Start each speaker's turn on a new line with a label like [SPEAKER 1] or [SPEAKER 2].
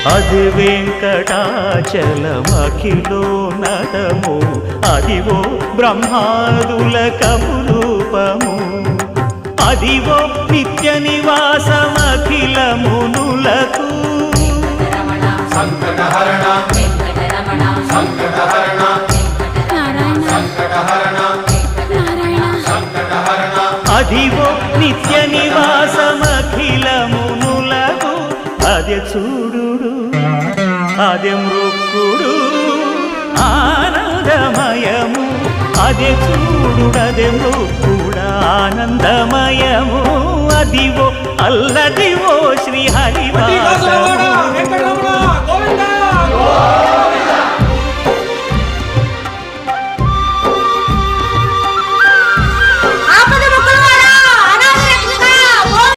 [SPEAKER 1] అది వెంకటాచలమఖిలో నటము అదివో బ్రహ్మాదుల కపురూపము అదివో నిత్య నివాసమఖిల మునులకు
[SPEAKER 2] సంకటహరణ సంకటహరణ సంకటహరణ సంకటహరణ
[SPEAKER 1] అదివో నిత్య నివాసమఖిల మునులకు అదే చూడు అదే మృక్కుడు ఆనందమయము అదే చూడుడదే మృక్కుడ ఆనందమయము అదివో అల్లదివో శ్రీ హరివాసము